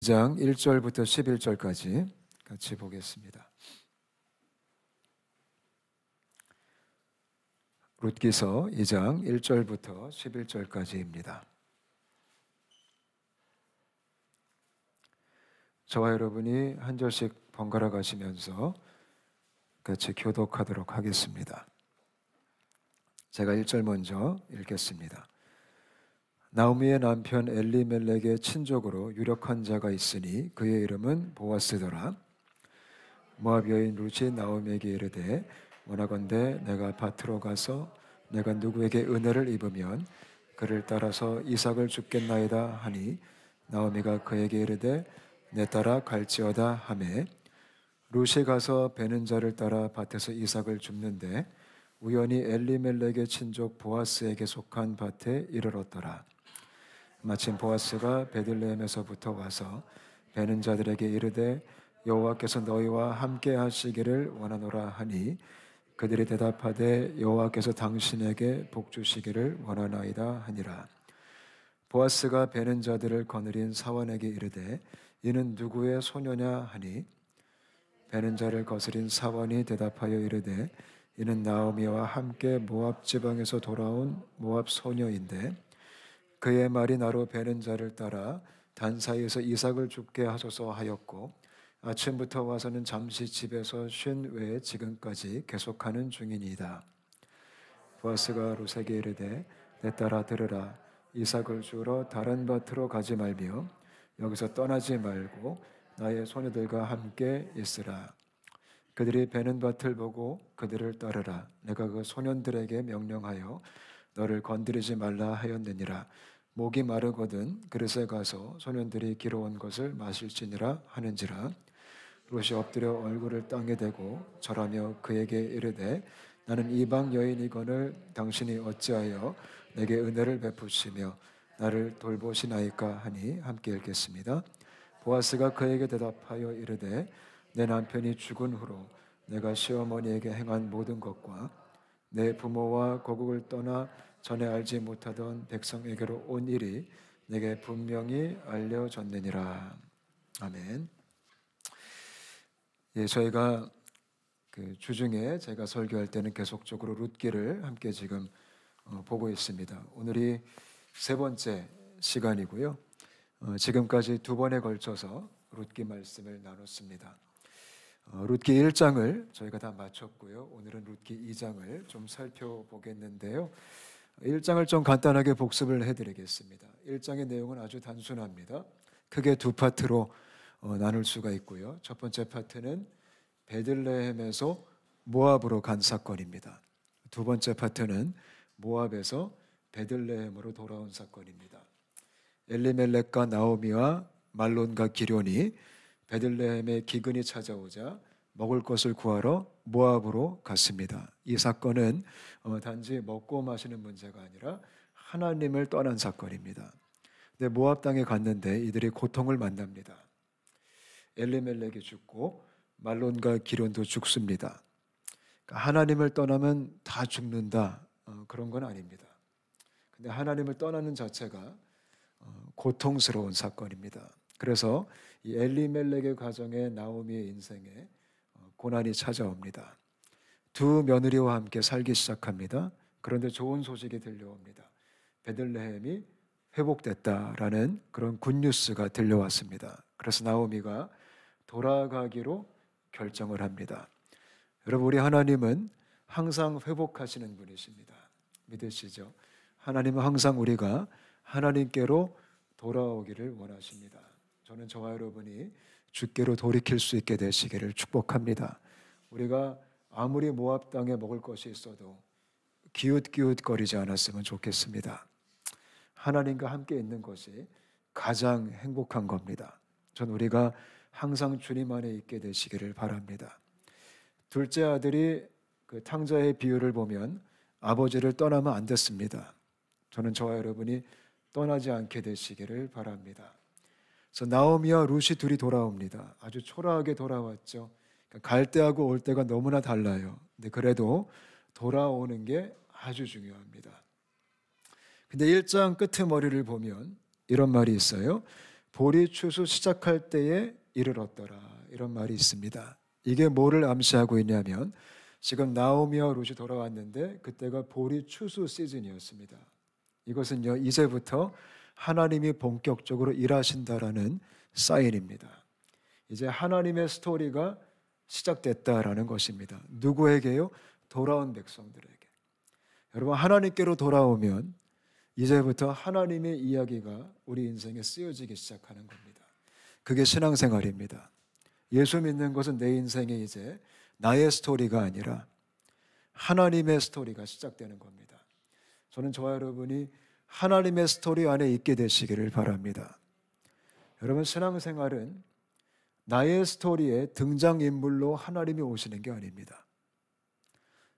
2장 1절부터 11절까지 같이 보겠습니다. 룻기서 2장 1절부터 11절까지입니다. 저와 여러분이 한 절씩 번갈아 가시면서 같이 교독하도록 하겠습니다. 제가 1절 먼저 읽겠습니다. 나오미의 남편 엘리멜렉의 친족으로 유력한 자가 있으니 그의 이름은 보아스더라. 모압 여인 룻이 나오미에게 이르되 원하건대 내가 밭으로 가서 내가 누구에게 은혜를 입으면 그를 따라서 이삭을 줍겠나이다 하니 나오미가 그에게 이르되 내 따라 갈지어다 하매 룻이 가서 베는 자를 따라 밭에서 이삭을 줍는데 우연히 엘리멜렉의 친족 보아스에게 속한 밭에 이르렀더라. 마침 보아스가 베들레헴에서부터 와서 베는 자들에게 이르되 여호와께서 너희와 함께 하시기를 원하노라 하니 그들이 대답하되 여호와께서 당신에게 복 주시기를 원하나이다 하니라. 보아스가 베는 자들을 거느린 사원에게 이르되 이는 누구의 소녀냐 하니 베는 자를 거스린 사원이 대답하여 이르되 이는 나오미와 함께 모압 지방에서 돌아온 모압 소녀인데 그의 말이 나로 베는 자를 따라 단 사이에서 이삭을 줍게 하소서 하였고 아침부터 와서는 잠시 집에서 쉰 외에 지금까지 계속하는 중이니이다. 보아스가 룻에게 이르되 내 딸아 들으라. 이삭을 주러 다른 밭으로 가지 말며 여기서 떠나지 말고 나의 소녀들과 함께 있으라. 그들이 베는 밭을 보고 그들을 따르라. 내가 그 소년들에게 명령하여 너를 건드리지 말라 하였느니라. 목이 마르거든 그릇에 가서 소년들이 기러온 것을 마실지니라 하는지라. 룻이 엎드려 얼굴을 땅에 대고 절하며 그에게 이르되 나는 이방 여인이거늘 당신이 어찌하여 내게 은혜를 베푸시며 나를 돌보시나이까 하니 함께 읽겠습니다. 보아스가 그에게 대답하여 이르되 내 남편이 죽은 후로 내가 시어머니에게 행한 모든 것과 내 부모와 고국을 떠나 전에 알지 못하던 백성에게로 온 일이 내게 분명히 알려졌느니라. 아멘. 예, 저희가 그 주중에 제가 설교할 때는 계속적으로 룻기를 함께 지금 보고 있습니다. 오늘이 세 번째 시간이고요. 지금까지 두 번에 걸쳐서 룻기 말씀을 나눴습니다. 룻기 1장을 저희가 다 마쳤고요. 오늘은 룻기 2장을 좀 살펴보겠는데요. 1장을 좀 간단하게 복습을 해드리겠습니다. 1장의 내용은 아주 단순합니다. 크게 두 파트로 나눌 수가 있고요. 첫 번째 파트는 베들레헴에서 모압으로 간 사건입니다. 두 번째 파트는 모압에서 베들레헴으로 돌아온 사건입니다. 엘리멜렉과 나오미와 말론과 기럐이 베들레헴에 기근이 찾아오자 먹을 것을 구하러 모압으로 갔습니다. 이 사건은 단지 먹고 마시는 문제가 아니라 하나님을 떠난 사건입니다. 근데 모압 땅에 갔는데 이들이 고통을 만납니다. 엘리멜렉이 죽고 말론과 기럐도 죽습니다. 그러니까 하나님을 떠나면 다 죽는다, 그런 건 아닙니다. 근데 하나님을 떠나는 자체가 고통스러운 사건입니다. 그래서 이 엘리멜렉의 가정에 나오미의 인생에 고난이 찾아옵니다. 두 며느리와 함께 살기 시작합니다. 그런데 좋은 소식이 들려옵니다. 베들레헴이 회복됐다라는 그런 굿뉴스가 들려왔습니다. 그래서 나오미가 돌아가기로 결정을 합니다. 여러분, 우리 하나님은 항상 회복하시는 분이십니다. 믿으시죠? 하나님은 항상 우리가 하나님께로 돌아오기를 원하십니다. 저는 저와 여러분이 주께로 돌이킬 수 있게 되시기를 축복합니다. 우리가 아무리 모압 땅에 먹을 것이 있어도 기웃기웃거리지 않았으면 좋겠습니다. 하나님과 함께 있는 것이 가장 행복한 겁니다. 전 우리가 항상 주님 안에 있게 되시기를 바랍니다. 둘째 아들이 그 탕자의 비유를 보면 아버지를 떠나면 안 됐습니다. 저는 저와 여러분이 떠나지 않게 되시기를 바랍니다. 그래서 나오미와 룻이 둘이 돌아옵니다. 아주 초라하게 돌아왔죠. 그러니까 갈 때하고 올 때가 너무나 달라요. 근데 그래도 돌아오는 게 아주 중요합니다. 근데 1장 끄트머리를 보면 이런 말이 있어요. 보리 추수 시작할 때에 이르렀더라. 이런 말이 있습니다. 이게 뭐를 암시하고 있냐면 지금 나오미와 룻이 돌아왔는데 그때가 보리 추수 시즌이었습니다. 이것은요, 이제부터 하나님이 본격적으로 일하신다라는 사인입니다. 이제 하나님의 스토리가 시작됐다라는 것입니다. 누구에게요? 돌아온 백성들에게. 여러분, 하나님께로 돌아오면 이제부터 하나님의 이야기가 우리 인생에 쓰여지기 시작하는 겁니다. 그게 신앙생활입니다. 예수 믿는 것은 내 인생에 이제 나의 스토리가 아니라 하나님의 스토리가 시작되는 겁니다. 저는 저와 여러분이 하나님의 스토리 안에 있게 되시기를 바랍니다. 여러분, 신앙생활은 나의 스토리에 등장인물로 하나님이 오시는 게 아닙니다.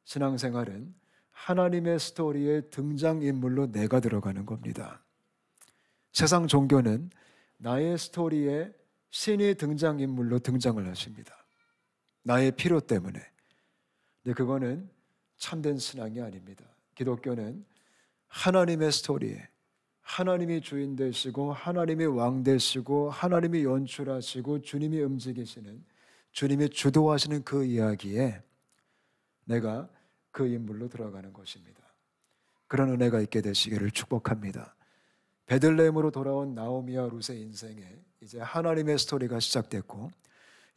신앙생활은 하나님의 스토리에 등장인물로 내가 들어가는 겁니다. 세상 종교는 나의 스토리에 신이 등장인물로 등장을 하십니다. 나의 필요 때문에. 근데 그거는 참된 신앙이 아닙니다. 기독교는 하나님의 스토리에 하나님이 주인 되시고 하나님이 왕 되시고 하나님이 연출하시고 주님이 움직이시는, 주님이 주도하시는 그 이야기에 내가 그 인물로 들어가는 것입니다. 그런 은혜가 있게 되시기를 축복합니다. 베들레헴으로 돌아온 나오미와 룻의 인생에 이제 하나님의 스토리가 시작됐고,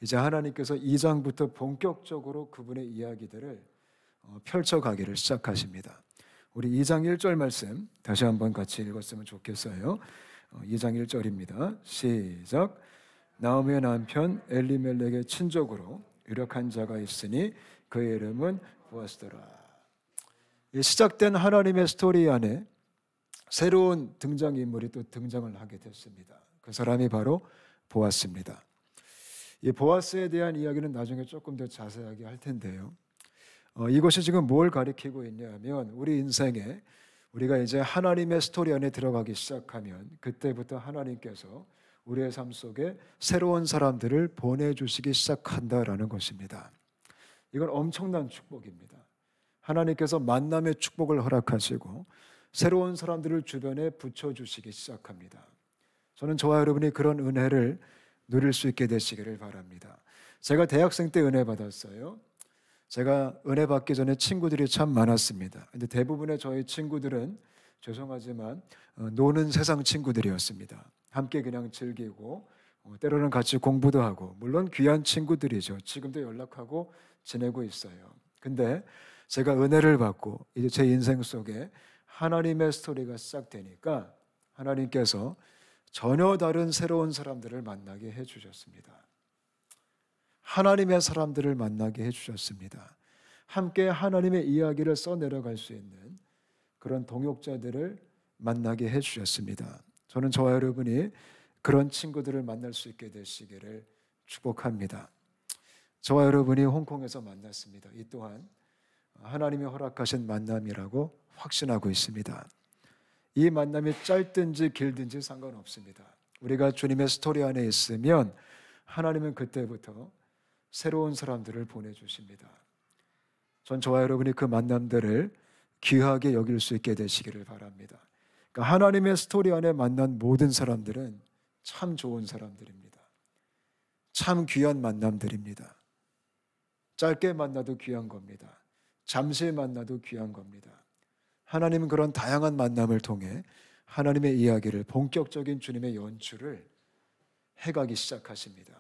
이제 하나님께서 2장부터 본격적으로 그분의 이야기들을 펼쳐가기를 시작하십니다. 우리 2장 1절 말씀 다시 한번 같이 읽었으면 좋겠어요. 2장 1절입니다. 시작. 나오미의 남편 엘리멜렉의 친족으로 유력한 자가 있으니 그의 이름은 보아스더라. 시작된 하나님의 스토리 안에 새로운 등장인물이 또 등장을 하게 됐습니다. 그 사람이 바로 보아스입니다. 이 보아스에 대한 이야기는 나중에 조금 더 자세하게 할 텐데요. 이것이 지금 뭘 가리키고 있냐면 우리 인생에 우리가 이제 하나님의 스토리 안에 들어가기 시작하면 그때부터 하나님께서 우리의 삶 속에 새로운 사람들을 보내주시기 시작한다라는 것입니다. 이건 엄청난 축복입니다. 하나님께서 만남의 축복을 허락하시고 새로운 사람들을 주변에 붙여주시기 시작합니다. 저는 저와 여러분이 그런 은혜를 누릴 수 있게 되시기를 바랍니다. 제가 대학생 때 은혜 받았어요. 제가 은혜 받기 전에 친구들이 참 많았습니다. 근데 대부분의 저희 친구들은 죄송하지만 노는 세상 친구들이었습니다. 함께 그냥 즐기고 때로는 같이 공부도 하고, 물론 귀한 친구들이죠. 지금도 연락하고 지내고 있어요. 근데 제가 은혜를 받고 이제 제 인생 속에 하나님의 스토리가 시작되니까 하나님께서 전혀 다른 새로운 사람들을 만나게 해주셨습니다. 하나님의 사람들을 만나게 해주셨습니다. 함께 하나님의 이야기를 써내려갈 수 있는 그런 동역자들을 만나게 해주셨습니다. 저는 저와 여러분이 그런 친구들을 만날 수 있게 되시기를 축복합니다. 저와 여러분이 홍콩에서 만났습니다. 이 또한 하나님이 허락하신 만남이라고 확신하고 있습니다. 이 만남이 짧든지 길든지 상관없습니다. 우리가 주님의 스토리 안에 있으면 하나님은 그때부터 새로운 사람들을 보내주십니다. 전 저와 여러분이 그 만남들을 귀하게 여길 수 있게 되시기를 바랍니다. 그러니까 하나님의 스토리 안에 만난 모든 사람들은 참 좋은 사람들입니다. 참 귀한 만남들입니다. 짧게 만나도 귀한 겁니다. 잠시 만나도 귀한 겁니다. 하나님은 그런 다양한 만남을 통해 하나님의 이야기를, 본격적인 주님의 연출을 해가기 시작하십니다.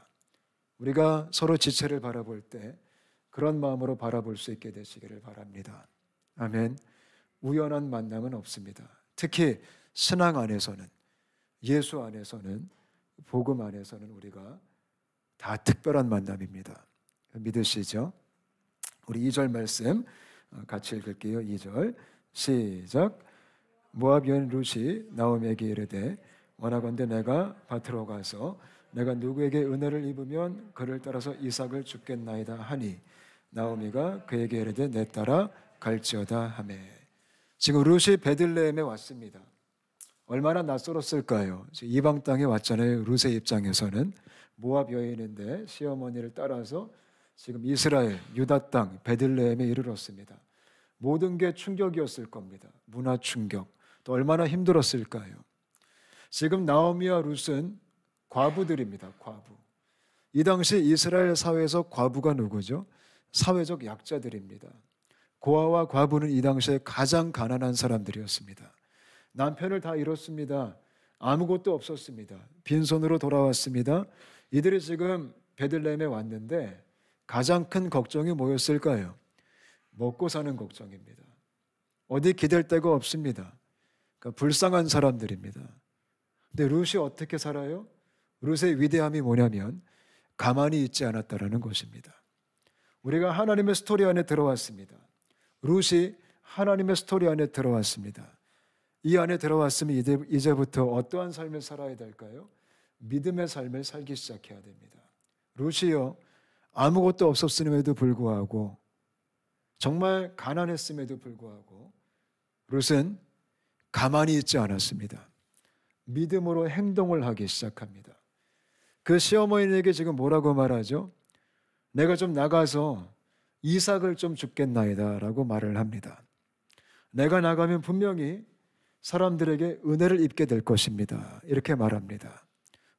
우리가 서로 지체를 바라볼 때 그런 마음으로 바라볼 수 있게 되시기를 바랍니다. 아멘. 우연한 만남은 없습니다. 특히 신앙 안에서는, 예수 안에서는, 복음 안에서는 우리가 다 특별한 만남입니다. 믿으시죠? 우리 2절 말씀 같이 읽을게요. 2절 시작. 모압 여인 룻이 나오미에게 이르되 원하건대 내가 밭으로 가서 내가 누구에게 은혜를 입으면 그를 따라서 이삭을 줍겠나이다 하니 나오미가 그에게 이르되 내 따라 갈지어다 하매. 지금 룻이 베들레헴에 왔습니다. 얼마나 낯설었을까요? 이방 땅에 왔잖아요. 룻의 입장에서는 모압 여인인데 시어머니를 따라서 지금 이스라엘, 유다 땅, 베들레헴에 이르렀습니다. 모든 게 충격이었을 겁니다. 문화 충격. 또 얼마나 힘들었을까요? 지금 나오미와 룻은 과부들입니다. 과부. 이 당시 이스라엘 사회에서 과부가 누구죠? 사회적 약자들입니다. 고아와 과부는 이 당시에 가장 가난한 사람들이었습니다. 남편을 다 잃었습니다. 아무것도 없었습니다. 빈손으로 돌아왔습니다. 이들이 지금 베들레헴에 왔는데 가장 큰 걱정이 뭐였을까요? 먹고 사는 걱정입니다. 어디 기댈 데가 없습니다. 그러니까 불쌍한 사람들입니다. 근데 룻이 어떻게 살아요? 룻의 위대함이 뭐냐면 가만히 있지 않았다라는 것입니다. 우리가 하나님의 스토리 안에 들어왔습니다. 룻이 하나님의 스토리 안에 들어왔습니다. 이 안에 들어왔으면 이제부터 어떠한 삶을 살아야 될까요? 믿음의 삶을 살기 시작해야 됩니다. 룻이요, 아무것도 없었음에도 불구하고, 정말 가난했음에도 불구하고 룻은 가만히 있지 않았습니다. 믿음으로 행동을 하기 시작합니다. 그 시어머니에게 지금 뭐라고 말하죠? 내가 좀 나가서 이삭을 좀 줍겠나이다 라고 말을 합니다. 내가 나가면 분명히 사람들에게 은혜를 입게 될 것입니다. 이렇게 말합니다.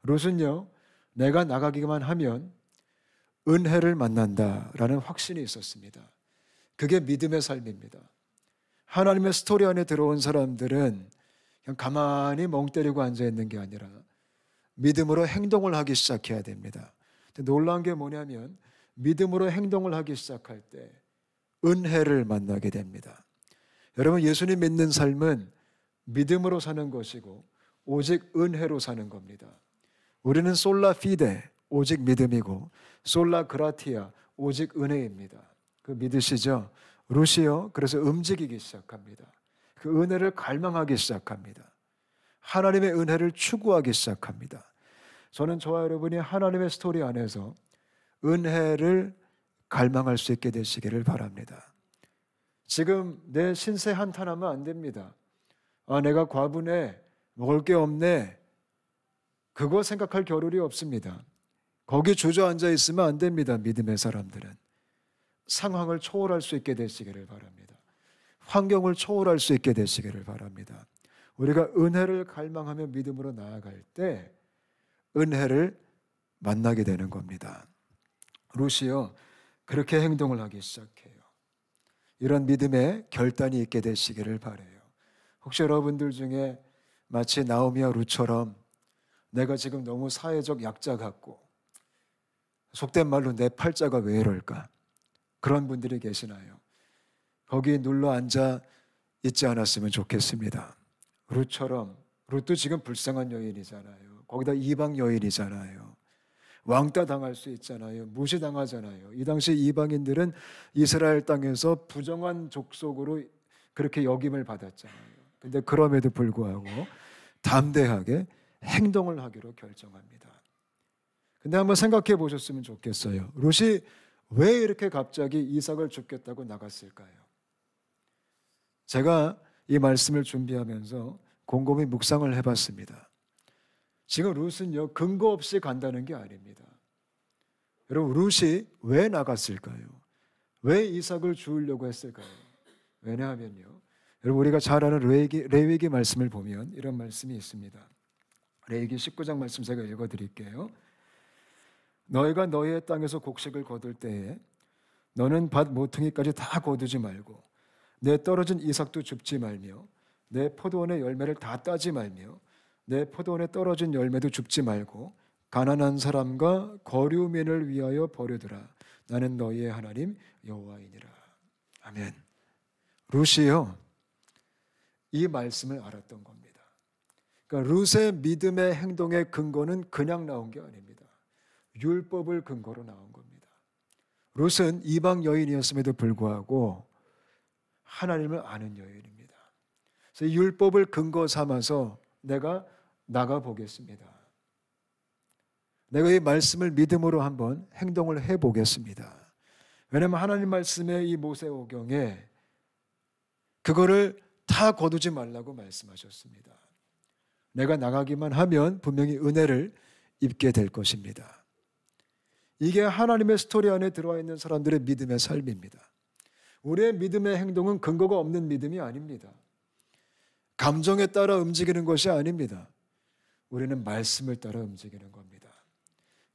룻은요, 내가 나가기만 하면 은혜를 만난다라는 확신이 있었습니다. 그게 믿음의 삶입니다. 하나님의 스토리 안에 들어온 사람들은 그냥 가만히 멍 때리고 앉아있는 게 아니라 믿음으로 행동을 하기 시작해야 됩니다. 근데 놀라운 게 뭐냐면 믿음으로 행동을 하기 시작할 때 은혜를 만나게 됩니다. 여러분, 예수님 믿는 삶은 믿음으로 사는 것이고 오직 은혜로 사는 겁니다. 우리는 솔라 피데, 오직 믿음이고 솔라 그라티아, 오직 은혜입니다. 그 믿으시죠? 룻이요, 그래서 움직이기 시작합니다. 그 은혜를 갈망하기 시작합니다. 하나님의 은혜를 추구하기 시작합니다. 저는 저와 여러분이 하나님의 스토리 안에서 은혜를 갈망할 수 있게 되시기를 바랍니다. 지금 내 신세 한탄하면 안 됩니다. 아, 내가 과부네, 먹을 게 없네, 그거 생각할 겨를이 없습니다. 거기 주저앉아 있으면 안 됩니다. 믿음의 사람들은 상황을 초월할 수 있게 되시기를 바랍니다. 환경을 초월할 수 있게 되시기를 바랍니다. 우리가 은혜를 갈망하며 믿음으로 나아갈 때 은혜를 만나게 되는 겁니다. 룻이요, 그렇게 행동을 하기 시작해요. 이런 믿음의 결단이 있게 되시기를 바라요. 혹시 여러분들 중에 마치 나오미와 룻처럼 내가 지금 너무 사회적 약자 같고 속된 말로 내 팔자가 왜 이럴까, 그런 분들이 계시나요? 거기 눌러 앉아 있지 않았으면 좋겠습니다. 룻처럼, 룻도 지금 불쌍한 여인이잖아요. 거기다 이방 여인이잖아요. 왕따 당할 수 있잖아요. 무시당하잖아요. 이 당시 이방인들은 이스라엘 땅에서 부정한 족속으로 그렇게 역임을 받았잖아요. 근데 그럼에도 불구하고 담대하게 행동을 하기로 결정합니다. 근데 한번 생각해 보셨으면 좋겠어요. 룻이 왜 이렇게 갑자기 이삭을 줍겠다고 나갔을까요? 제가 이 말씀을 준비하면서 곰곰이 묵상을 해봤습니다. 지금 룻은요, 근거 없이 간다는 게 아닙니다. 여러분, 룻이 왜 나갔을까요? 왜 이삭을 주우려고 했을까요? 왜냐하면요, 여러분, 우리가 잘 아는 레위기 말씀을 보면 이런 말씀이 있습니다. 레위기 19장 말씀 제가 읽어드릴게요. 너희가 너희의 땅에서 곡식을 거둘 때에 너는 밭 모퉁이까지 다 거두지 말고 내 떨어진 이삭도 줍지 말며 내 포도원의 열매를 다 따지 말며 내 포도원에 떨어진 열매도 줍지 말고 가난한 사람과 거류민을 위하여 버려두라. 나는 너희의 하나님 여호와이니라. 아멘. 룻이요, 이 말씀을 알았던 겁니다. 그러니까 룻의 믿음의 행동의 근거는 그냥 나온 게 아닙니다. 율법을 근거로 나온 겁니다. 룻은 이방 여인이었음에도 불구하고 하나님을 아는 여인입니다. 그래서 이 율법을 근거 삼아서 내가 나가 보겠습니다. 내가 이 말씀을 믿음으로 한번 행동을 해보겠습니다. 왜냐하면 하나님 말씀의 이 모세오경에 그거를 다 거두지 말라고 말씀하셨습니다. 내가 나가기만 하면 분명히 은혜를 입게 될 것입니다. 이게 하나님의 스토리 안에 들어와 있는 사람들의 믿음의 삶입니다. 우리의 믿음의 행동은 근거가 없는 믿음이 아닙니다. 감정에 따라 움직이는 것이 아닙니다. 우리는 말씀을 따라 움직이는 겁니다.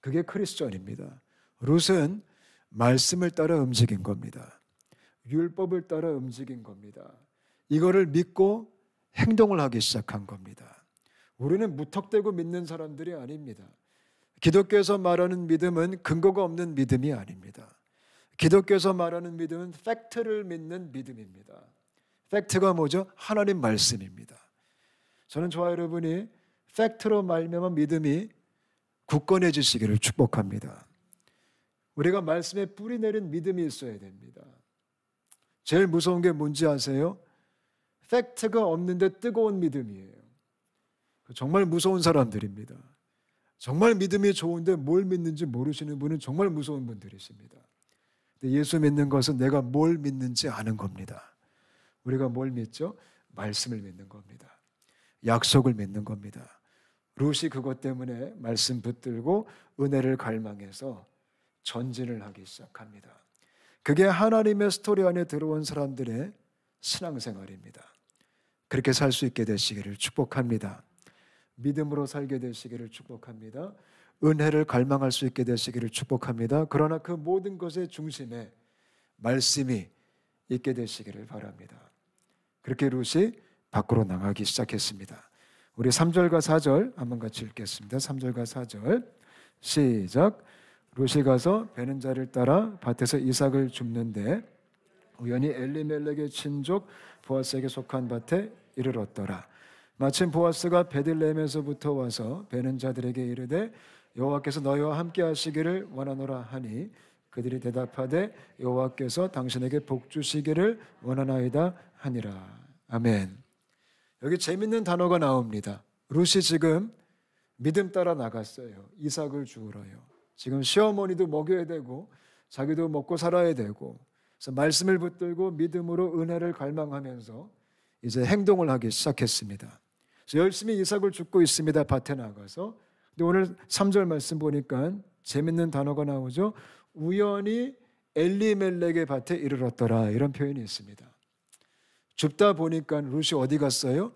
그게 크리스천입니다. 룻은 말씀을 따라 움직인 겁니다. 율법을 따라 움직인 겁니다. 이거를 믿고 행동을 하기 시작한 겁니다. 우리는 무턱대고 믿는 사람들이 아닙니다. 기독교에서 말하는 믿음은 근거가 없는 믿음이 아닙니다. 기독교에서 말하는 믿음은 팩트를 믿는 믿음입니다. 팩트가 뭐죠? 하나님 말씀입니다. 저는 저와 여러분이 팩트로 말미암아 믿음이 굳건해지시기를 축복합니다. 우리가 말씀에 뿌리 내린 믿음이 있어야 됩니다. 제일 무서운 게 뭔지 아세요? 팩트가 없는데 뜨거운 믿음이에요. 정말 무서운 사람들입니다. 정말 믿음이 좋은데 뭘 믿는지 모르시는 분은 정말 무서운 분들이십니다. 근데 예수 믿는 것은 내가 뭘 믿는지 아는 겁니다. 우리가 뭘 믿죠? 말씀을 믿는 겁니다. 약속을 믿는 겁니다. 룻이 그것 때문에 말씀 붙들고 은혜를 갈망해서 전진을 하기 시작합니다. 그게 하나님의 스토리 안에 들어온 사람들의 신앙생활입니다. 그렇게 살 수 있게 되시기를 축복합니다. 믿음으로 살게 되시기를 축복합니다. 은혜를 갈망할 수 있게 되시기를 축복합니다. 그러나 그 모든 것의 중심에 말씀이 있게 되시기를 바랍니다. 그렇게 룻이 밖으로 나가기 시작했습니다. 우리 3절과 4절 한번 같이 읽겠습니다. 3절과 4절 시작. 룻이 가서 베는 자를 따라 밭에서 이삭을 줍는데 우연히 엘리멜렉의 친족 보아스에게 속한 밭에 이르렀더라. 마침 보아스가 베들레헴에서부터 와서 베는 자들에게 이르되 여호와께서 너희와 함께 하시기를 원하노라 하니 그들이 대답하되 여호와께서 당신에게 복 주시기를 원하나이다 하니라. 아멘. 여기 재밌는 단어가 나옵니다. 룻이 지금 믿음 따라 나갔어요. 이삭을 주우러요. 지금 시어머니도 먹여야 되고 자기도 먹고 살아야 되고, 그래서 말씀을 붙들고 믿음으로 은혜를 갈망하면서 이제 행동을 하기 시작했습니다. 그래서 열심히 이삭을 줍고 있습니다. 밭에 나가서. 근데 오늘 3절 말씀 보니까 재밌는 단어가 나오죠. 우연히 엘리멜렉의 밭에 이르렀더라, 이런 표현이 있습니다. 줍다 보니까 룻이 어디 갔어요?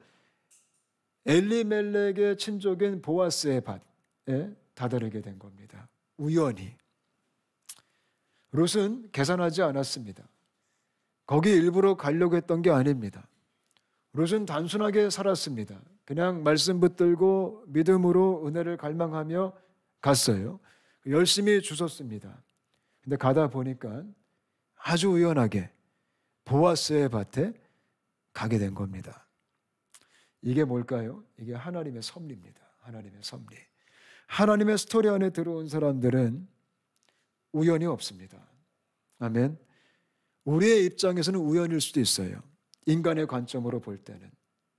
엘리멜렉의 친족인 보아스의 밭에 다다르게 된 겁니다. 우연히. 룻은 계산하지 않았습니다. 거기 일부러 가려고 했던 게 아닙니다. 룻은 단순하게 살았습니다. 그냥 말씀 붙들고 믿음으로 은혜를 갈망하며 갔어요. 열심히 주웠습니다. 근데 가다 보니까 아주 우연하게 보아스의 밭에 가게 된 겁니다. 이게 뭘까요? 이게 하나님의 섭리입니다. 하나님의 섭리. 하나님의 스토리 안에 들어온 사람들은 우연이 없습니다. 아멘. 우리의 입장에서는 우연일 수도 있어요. 인간의 관점으로 볼 때는.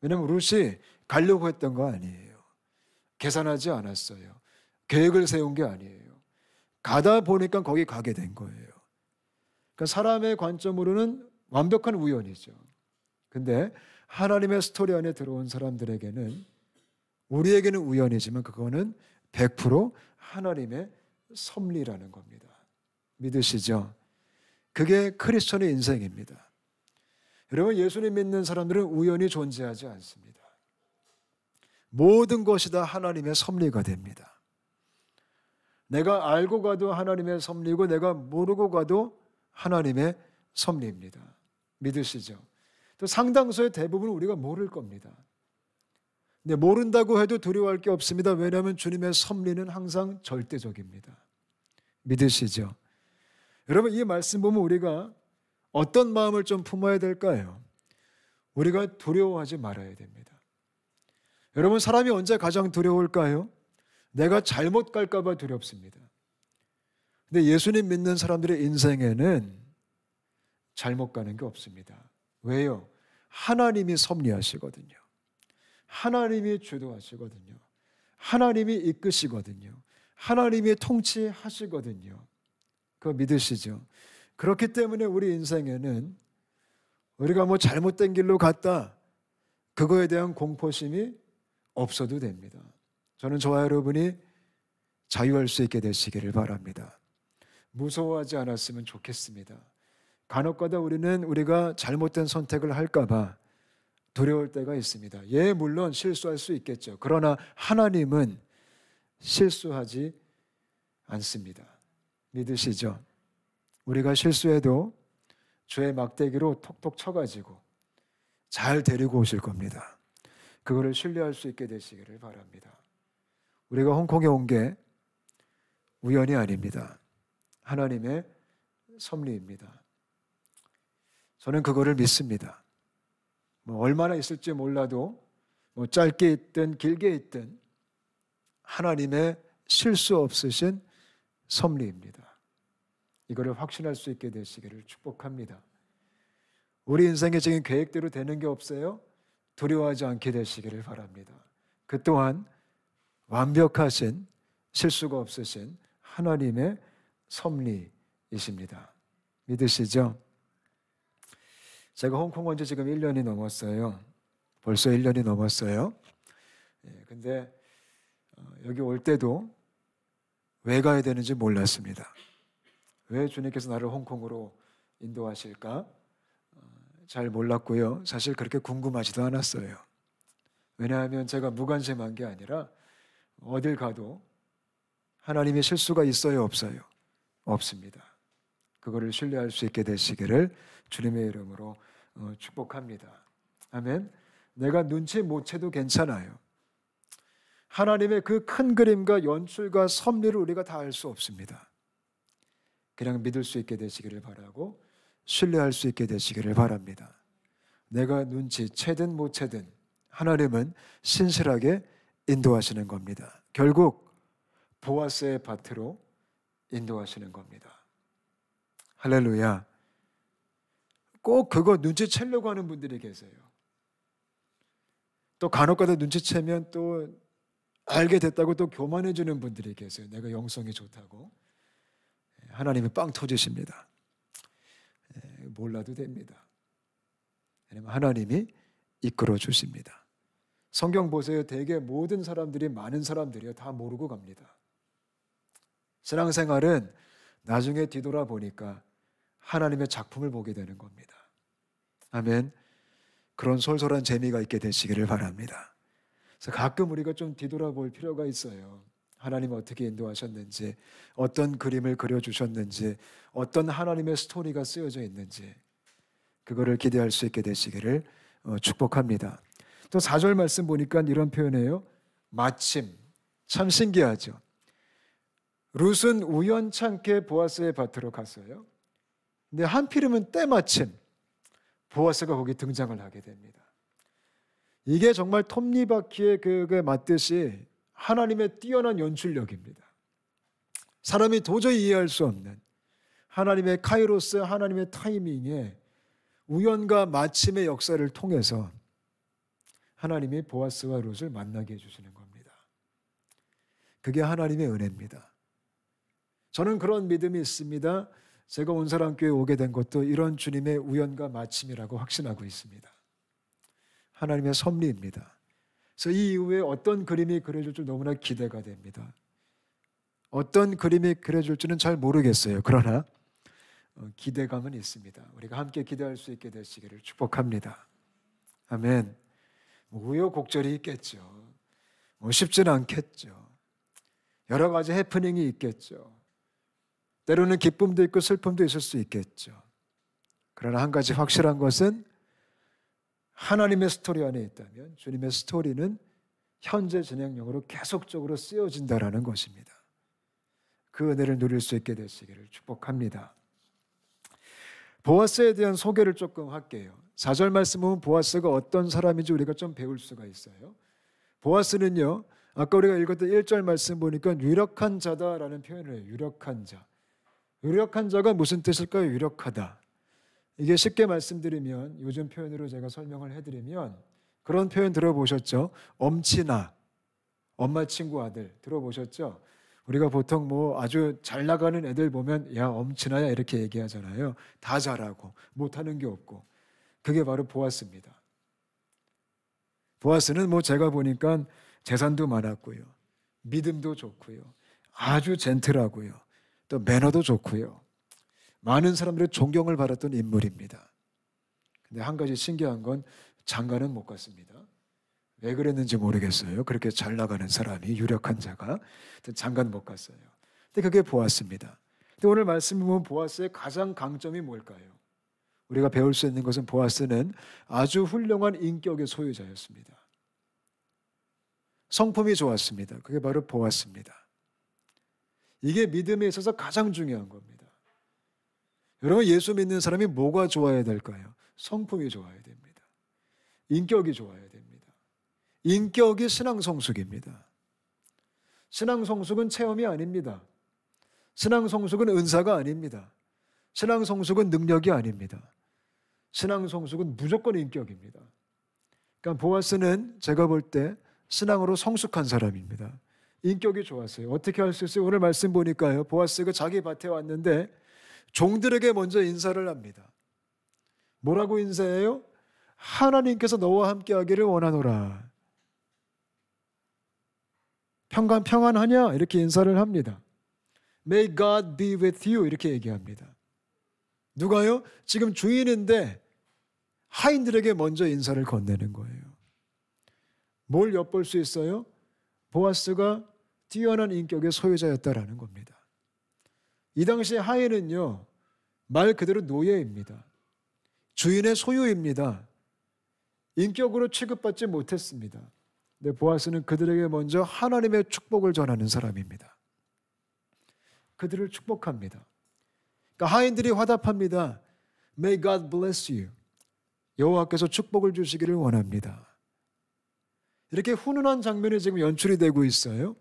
왜냐하면 룻이 가려고 했던 거 아니에요. 계산하지 않았어요. 계획을 세운 게 아니에요. 가다 보니까 거기 가게 된 거예요. 그러니까 사람의 관점으로는 완벽한 우연이죠. 근데 하나님의 스토리 안에 들어온 사람들에게는, 우리에게는 우연이지만 그거는 100% 하나님의 섭리라는 겁니다. 믿으시죠? 그게 크리스천의 인생입니다. 여러분, 예수님 믿는 사람들은 우연히 존재하지 않습니다. 모든 것이 다 하나님의 섭리가 됩니다. 내가 알고 가도 하나님의 섭리고 내가 모르고 가도 하나님의 섭리입니다. 믿으시죠? 또 상당수의 대부분 우리가 모를 겁니다. 근데 모른다고 해도 두려워할 게 없습니다. 왜냐하면 주님의 섭리는 항상 절대적입니다. 믿으시죠? 여러분, 이 말씀 보면 우리가 어떤 마음을 좀 품어야 될까요? 우리가 두려워하지 말아야 됩니다. 여러분, 사람이 언제 가장 두려울까요? 내가 잘못 갈까 봐 두렵습니다. 근데 예수님 믿는 사람들의 인생에는 잘못 가는 게 없습니다. 왜요? 하나님이 섭리하시거든요. 하나님이 주도하시거든요. 하나님이 이끄시거든요. 하나님이 통치하시거든요. 그거 믿으시죠? 그렇기 때문에 우리 인생에는 우리가 뭐 잘못된 길로 갔다, 그거에 대한 공포심이 없어도 됩니다. 저는 저와 여러분이 자유할 수 있게 되시기를 바랍니다. 무서워하지 않았으면 좋겠습니다. 간혹가다 우리는 우리가 잘못된 선택을 할까 봐 두려울 때가 있습니다. 물론 실수할 수 있겠죠. 그러나 하나님은 실수하지 않습니다. 믿으시죠? 우리가 실수해도 주의 막대기로 톡톡 쳐가지고 잘 데리고 오실 겁니다. 그거를 신뢰할 수 있게 되시기를 바랍니다. 우리가 홍콩에 온 게 우연이 아닙니다. 하나님의 섭리입니다. 저는 그거를 믿습니다. 얼마나 있을지 몰라도 짧게 있든 길게 있든 하나님의 실수 없으신 섭리입니다. 이거를 확신할 수 있게 되시기를 축복합니다. 우리 인생에 지금 계획대로 되는 게 없어요? 두려워하지 않게 되시기를 바랍니다. 그 또한 완벽하신 실수가 없으신 하나님의 섭리이십니다. 믿으시죠? 제가 홍콩 온 지 지금 1년이 넘었어요. 벌써 1년이 넘었어요. 근데 여기 올 때도 왜 가야 되는지 몰랐습니다. 왜 주님께서 나를 홍콩으로 인도하실까? 잘 몰랐고요. 사실 그렇게 궁금하지도 않았어요. 왜냐하면 제가 무관심한 게 아니라 어딜 가도 하나님의 실수가 있어요, 없어요? 없습니다. 그거를 신뢰할 수 있게 되시기를 주님의 이름으로 축복합니다. 아멘. 내가 눈치 못 채도 괜찮아요. 하나님의 그 큰 그림과 연출과 섭리를 우리가 다 알 수 없습니다. 그냥 믿을 수 있게 되시기를 바라고 신뢰할 수 있게 되시기를 바랍니다. 내가 눈치 채든 못 채든 하나님은 신실하게 인도하시는 겁니다. 결국 보아스의 밭으로 인도하시는 겁니다. 할렐루야. 꼭 그거 눈치채려고 하는 분들이 계세요. 또 간혹가다 눈치채면 또 알게 됐다고 또 교만해지는 분들이 계세요. 내가 영성이 좋다고. 하나님이 빵 터지십니다. 몰라도 됩니다. 왜냐하면 하나님이 이끌어 주십니다. 성경 보세요. 대개 모든 사람들이, 많은 사람들이요, 다 모르고 갑니다. 신앙생활은 나중에 뒤돌아보니까 하나님의 작품을 보게 되는 겁니다. 아멘. 그런 솔솔한 재미가 있게 되시기를 바랍니다. 그래서 가끔 우리가 좀 뒤돌아볼 필요가 있어요. 하나님 어떻게 인도하셨는지, 어떤 그림을 그려주셨는지, 어떤 하나님의 스토리가 쓰여져 있는지, 그거를 기대할 수 있게 되시기를 축복합니다. 또 4절 말씀 보니까 이런 표현이에요. 마침. 참 신기하죠. 룻은 우연찮게 보아스의 밭으로 갔어요. 근데 한필이면 때마침 보아스가 거기 등장을 하게 됩니다. 이게 정말 톱니바퀴에 그게 맞듯이 하나님의 뛰어난 연출력입니다. 사람이 도저히 이해할 수 없는 하나님의 카이로스, 하나님의 타이밍에 우연과 마침의 역사를 통해서 하나님이 보아스와 룻을 만나게 해주시는 겁니다. 그게 하나님의 은혜입니다. 저는 그런 믿음이 있습니다. 제가 온사랑교회에 오게 된 것도 이런 주님의 우연과 마침이라고 확신하고 있습니다. 하나님의 섭리입니다. 그래서 이 이후에 어떤 그림이 그려질 줄 너무나 기대가 됩니다. 어떤 그림이 그려질지는 잘 모르겠어요. 그러나 기대감은 있습니다. 우리가 함께 기대할 수 있게 되시기를 축복합니다. 아멘. 우여곡절이 있겠죠. 쉽지는 않겠죠. 여러 가지 해프닝이 있겠죠. 때로는 기쁨도 있고 슬픔도 있을 수 있겠죠. 그러나 한 가지 확실한 것은 하나님의 스토리 안에 있다면 주님의 스토리는 현재 진행형으로 계속적으로 쓰여진다라는 것입니다. 그 은혜를 누릴 수 있게 되시기를 축복합니다. 보아스에 대한 소개를 조금 할게요. 4절 말씀 보면 보아스가 어떤 사람인지 우리가 좀 배울 수가 있어요. 보아스는요, 아까 우리가 읽었던 1절 말씀 보니까 유력한 자다라는 표현을 해요. 유력한 자. 유력한 자가 무슨 뜻일까요? 유력하다. 이게 쉽게 말씀드리면, 요즘 표현으로 제가 설명을 해드리면 그런 표현 들어보셨죠? 엄친아, 엄마 친구 아들 들어보셨죠? 우리가 보통 아주 잘 나가는 애들 보면 야 엄친아야 이렇게 얘기하잖아요. 다 잘하고 못하는 게 없고. 그게 바로 보아스입니다. 보아스는 제가 보니까 재산도 많았고요, 믿음도 좋고요, 아주 젠틀하고요, 또 매너도 좋고요, 많은 사람들의 존경을 받았던 인물입니다. 근데 한 가지 신기한 건 장가는 못 갔습니다. 왜 그랬는지 모르겠어요. 그렇게 잘 나가는 사람이, 유력한 자가 장가는 못 갔어요. 근데 그게 보아스입니다. 근데 오늘 말씀 보면 보아스의 가장 강점이 뭘까요? 우리가 배울 수 있는 것은 보아스는 아주 훌륭한 인격의 소유자였습니다. 성품이 좋았습니다. 그게 바로 보아스입니다. 이게 믿음에 있어서 가장 중요한 겁니다. 여러분, 예수 믿는 사람이 뭐가 좋아야 될까요? 성품이 좋아야 됩니다. 인격이 좋아야 됩니다. 인격이 신앙 성숙입니다. 신앙 성숙은 체험이 아닙니다. 신앙 성숙은 은사가 아닙니다. 신앙 성숙은 능력이 아닙니다. 신앙 성숙은 무조건 인격입니다. 그러니까 보아스는 제가 볼 때 신앙으로 성숙한 사람입니다. 인격이 좋았어요. 어떻게 할 수 있어요? 오늘 말씀 보니까요. 보아스가 자기 밭에 왔는데 종들에게 먼저 인사를 합니다. 뭐라고 인사해요? 하나님께서 너와 함께 하기를 원하노라. 평안하냐? 이렇게 인사를 합니다. May God be with you. 이렇게 얘기합니다. 누가요? 지금 주인인데 하인들에게 먼저 인사를 건네는 거예요. 뭘 엿볼 수 있어요? 보아스가 뛰어난 인격의 소유자였다라는 겁니다. 이 당시 하인은요, 말 그대로 노예입니다. 주인의 소유입니다. 인격으로 취급받지 못했습니다. 근데 보아스는 그들에게 먼저 하나님의 축복을 전하는 사람입니다. 그들을 축복합니다. 그러니까 하인들이 화답합니다. May God bless you. 여호와께서 축복을 주시기를 원합니다. 이렇게 훈훈한 장면이 지금 연출이 되고 있어요.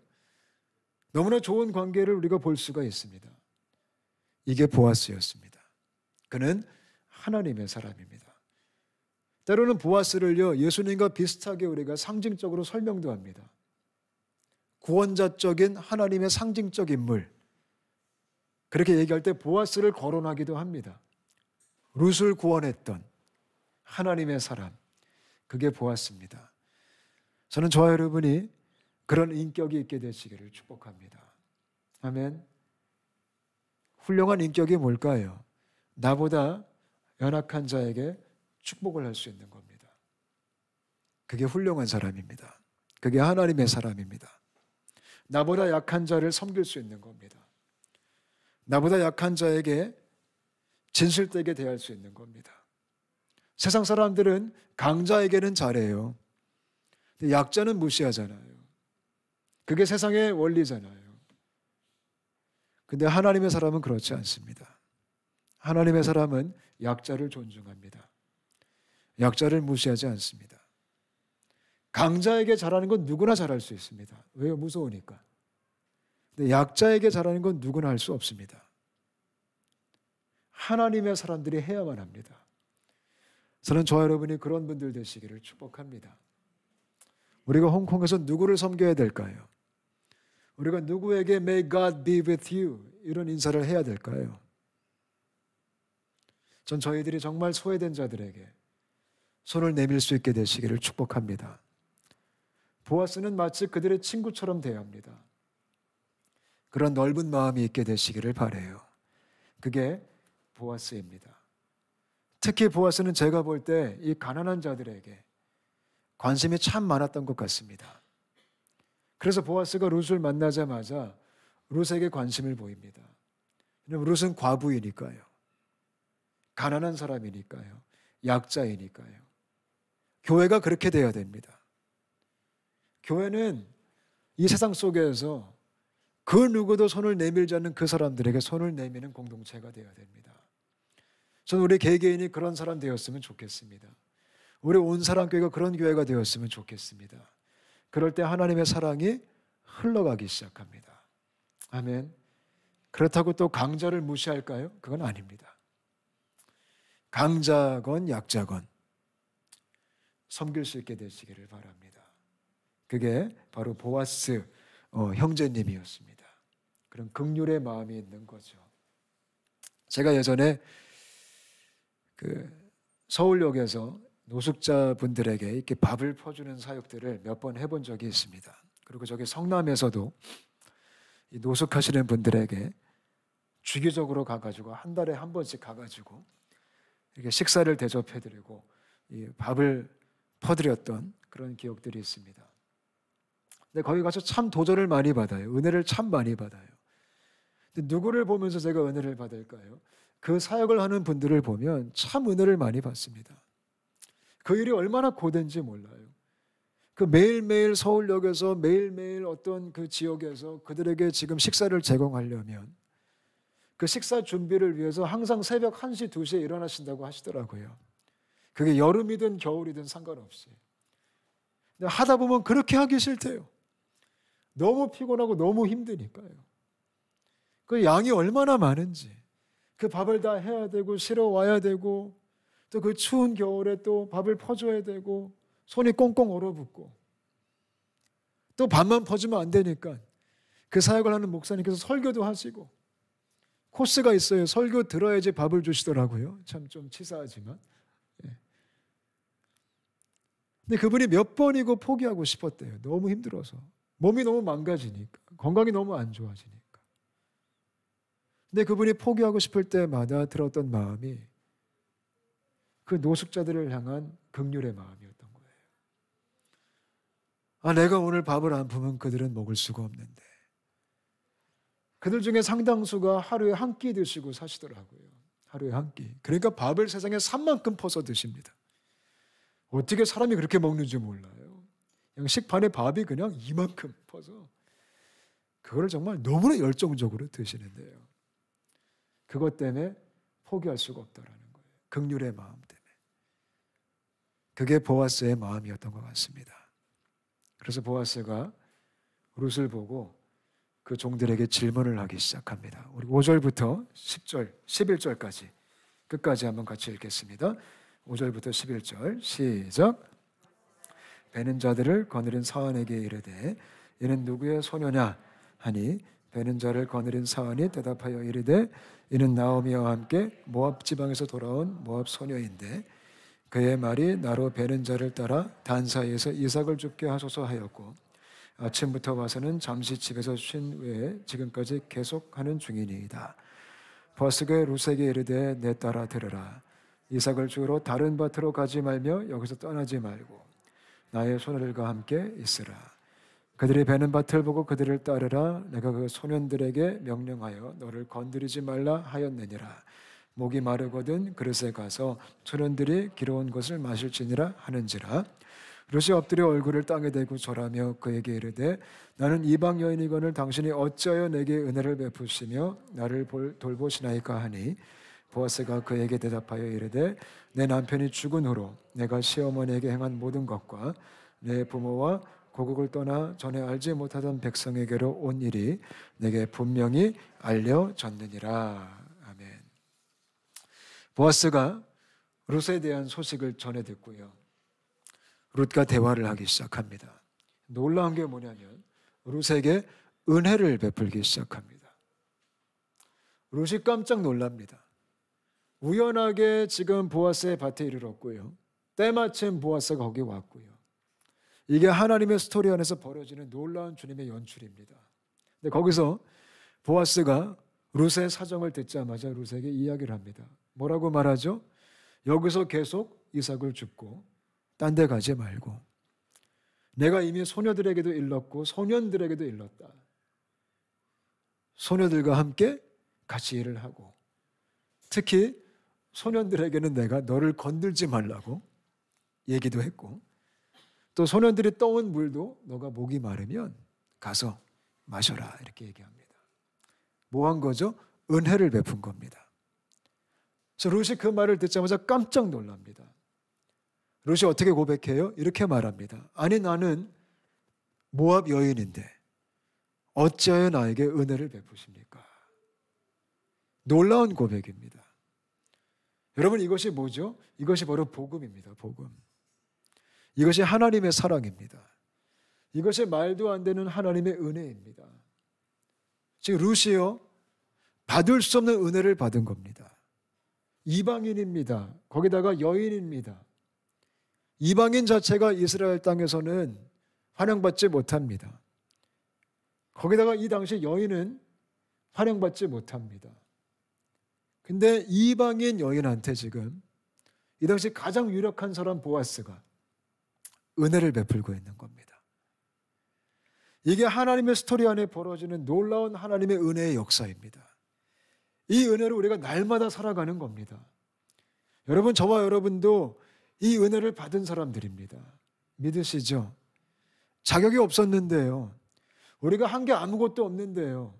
너무나 좋은 관계를 우리가 볼 수가 있습니다. 이게 보아스였습니다. 그는 하나님의 사람입니다. 때로는 보아스를요, 예수님과 비슷하게 우리가 상징적으로 설명도 합니다. 구원자적인 하나님의 상징적 인물. 그렇게 얘기할 때 보아스를 거론하기도 합니다. 룻을 구원했던 하나님의 사람. 그게 보아스입니다. 저는 저와 여러분이 그런 인격이 있게 되시기를 축복합니다. 아멘. 훌륭한 인격이 뭘까요? 나보다 연약한 자에게 축복을 할 수 있는 겁니다. 그게 훌륭한 사람입니다. 그게 하나님의 사람입니다. 나보다 약한 자를 섬길 수 있는 겁니다. 나보다 약한 자에게 진실되게 대할 수 있는 겁니다. 세상 사람들은 강자에게는 잘해요. 근데 약자는 무시하잖아요. 그게 세상의 원리잖아요. 근데 하나님의 사람은 그렇지 않습니다. 하나님의 사람은 약자를 존중합니다. 약자를 무시하지 않습니다. 강자에게 잘하는 건 누구나 잘할 수 있습니다. 왜요? 무서우니까. 근데 약자에게 잘하는 건 누구나 할 수 없습니다. 하나님의 사람들이 해야만 합니다. 저는 저와 여러분이 그런 분들 되시기를 축복합니다. 우리가 홍콩에서 누구를 섬겨야 될까요? 우리가 누구에게 May God be with you 이런 인사를 해야 될까요? 전 저희들이 정말 소외된 자들에게 손을 내밀 수 있게 되시기를 축복합니다. 보아스는 마치 그들의 친구처럼 대합니다. 그런 넓은 마음이 있게 되시기를 바라요. 그게 보아스입니다. 특히 보아스는 제가 볼 때 이 가난한 자들에게 관심이 참 많았던 것 같습니다. 그래서 보아스가 룻을 만나자마자 룻에게 관심을 보입니다. 왜냐하면 룻은 과부이니까요. 가난한 사람이니까요. 약자이니까요. 교회가 그렇게 돼야 됩니다. 교회는 이 세상 속에서 그 누구도 손을 내밀지 않는 그 사람들에게 손을 내미는 공동체가 되어야 됩니다. 저는 우리 개개인이 그런 사람 되었으면 좋겠습니다. 우리 온 사람교회가 그런 교회가 되었으면 좋겠습니다. 그럴 때 하나님의 사랑이 흘러가기 시작합니다. 아멘. 그렇다고 또 강자를 무시할까요? 그건 아닙니다. 강자건 약자건 섬길 수 있게 되시기를 바랍니다. 그게 바로 보아스 형제님이었습니다. 그런 긍휼의 마음이 있는 거죠. 제가 예전에 서울역에서 노숙자분들에게 이렇게 밥을 퍼주는 사역들을 몇 번 해본 적이 있습니다. 그리고 저기 성남에서도 이 노숙하시는 분들에게 주기적으로 가가지고 한 달에 한 번씩 가가지고 이렇게 식사를 대접해드리고 이 밥을 퍼드렸던 그런 기억들이 있습니다. 근데 거기 가서 참 도전을 많이 받아요. 은혜를 참 많이 받아요. 근데 누구를 보면서 제가 은혜를 받을까요? 그 사역을 하는 분들을 보면 참 은혜를 많이 받습니다. 그 일이 얼마나 고된지 몰라요. 그 매일매일 서울역에서 매일매일 어떤 그 지역에서 그들에게 지금 식사를 제공하려면 그 식사 준비를 위해서 항상 새벽 1시, 2시에 일어나신다고 하시더라고요. 그게 여름이든 겨울이든 상관없이. 근데 하다 보면 그렇게 하기 싫대요. 너무 피곤하고 너무 힘드니까요. 그 양이 얼마나 많은지 그 밥을 다 해야 되고 실어 와야 되고 또 그 추운 겨울에 또 밥을 퍼줘야 되고 손이 꽁꽁 얼어붙고 또 밥만 퍼주면 안 되니까 그 사역을 하는 목사님께서 설교도 하시고 코스가 있어요. 설교 들어야지 밥을 주시더라고요. 참 좀 치사하지만. 근데 그분이 몇 번이고 포기하고 싶었대요. 너무 힘들어서. 몸이 너무 망가지니까. 건강이 너무 안 좋아지니까. 근데 그분이 포기하고 싶을 때마다 들었던 마음이 그 노숙자들을 향한 긍휼의 마음이었던 거예요. 아, 내가 오늘 밥을 안 품으면 그들은 먹을 수가 없는데. 그들 중에 상당수가 하루에 한 끼 드시고 사시더라고요. 하루에 한 끼. 그러니까 밥을 세상에 3만큼 퍼서 드십니다. 어떻게 사람이 그렇게 먹는지 몰라요. 그냥 식판에 밥이 그냥 이만큼 퍼서 그거를 정말 너무나 열정적으로 드시는데요. 그것 때문에 포기할 수가 없다라는 거예요. 긍휼의 마음 때문에. 그게 보아스의 마음이었던 것 같습니다. 그래서 보아스가 룻을 보고 그 종들에게 질문을 하기 시작합니다. 우리 5절부터 10절, 11절까지 끝까지 한번 같이 읽겠습니다. 5절부터 11절 시작. 베는 자들을 거느린 사환에게 이르되 이는 누구의 소녀냐 하니 베는 자를 거느린 사환이 대답하여 이르되 이는 나오미와 함께 모압 지방에서 돌아온 모압 소녀인데 그의 말이 나로 베는 자를 따라 단 사이에서 이삭을 죽게 하소서 하였고 아침부터 와서는 잠시 집에서 쉰 후에 지금까지 계속하는 중이니이다. 보아스가 룻에게 이르되 내 딸아 들으라. 이삭을 주우러 다른 밭으로 가지 말며 여기서 떠나지 말고 나의 소녀들과 함께 있으라. 그들이 베는 밭을 보고 그들을 따르라. 내가 그 소년들에게 명령하여 너를 건드리지 말라 하였느니라. 목이 마르거든 그릇에 가서 소년들이 기러운 것을 마실지니라 하는지라. 룻이 엎드려 얼굴을 땅에 대고 절하며 그에게 이르되 나는 이방 여인이거늘 당신이 어찌하여 내게 은혜를 베푸시며 나를 돌보시나이까 하니 보아스가 그에게 대답하여 이르되 내 남편이 죽은 후로 내가 시어머니에게 행한 모든 것과 내 부모와 고국을 떠나 전에 알지 못하던 백성에게로 온 일이 내게 분명히 알려졌느니라. 아멘. 보아스가 룻에 대한 소식을 전해 듣고요. 룻과 대화를 하기 시작합니다. 놀라운 게 뭐냐면 룻에게 은혜를 베풀기 시작합니다. 룻이 깜짝 놀랍니다. 우연하게 지금 보아스의 밭에 이르렀고요. 때마침 보아스가 거기 왔고요. 이게 하나님의 스토리 안에서 벌어지는 놀라운 주님의 연출입니다. 근데 거기서 보아스가 룻의 사정을 듣자마자 룻에게 이야기를 합니다. 뭐라고 말하죠? 여기서 계속 이삭을 줍고 딴 데 가지 말고 내가 이미 소녀들에게도 일렀고 소년들에게도 일렀다. 소녀들과 함께 같이 일을 하고 특히 소년들에게는 내가 너를 건들지 말라고 얘기도 했고 또 소년들이 떠온 물도 너가 목이 마르면 가서 마셔라 이렇게 얘기합니다. 뭐 한 거죠? 은혜를 베푼 겁니다. 그래서 룻이 그 말을 듣자마자 깜짝 놀랍니다. 룻이 어떻게 고백해요? 이렇게 말합니다. 아니 나는 모압 여인인데 어찌하여 나에게 은혜를 베푸십니까? 놀라운 고백입니다. 여러분 이것이 뭐죠? 이것이 바로 복음입니다. 복음. 이것이 하나님의 사랑입니다. 이것이 말도 안 되는 하나님의 은혜입니다. 지금 룻이요 받을 수 없는 은혜를 받은 겁니다. 이방인입니다. 거기다가 여인입니다. 이방인 자체가 이스라엘 땅에서는 환영받지 못합니다. 거기다가 이 당시 여인은 환영받지 못합니다. 근데 이방인 여인한테 지금 이 당시 가장 유력한 사람 보아스가 은혜를 베풀고 있는 겁니다. 이게 하나님의 스토리 안에 벌어지는 놀라운 하나님의 은혜의 역사입니다. 이 은혜를 우리가 날마다 살아가는 겁니다. 여러분, 저와 여러분도 이 은혜를 받은 사람들입니다. 믿으시죠? 자격이 없었는데요. 우리가 한 게 아무것도 없는데요.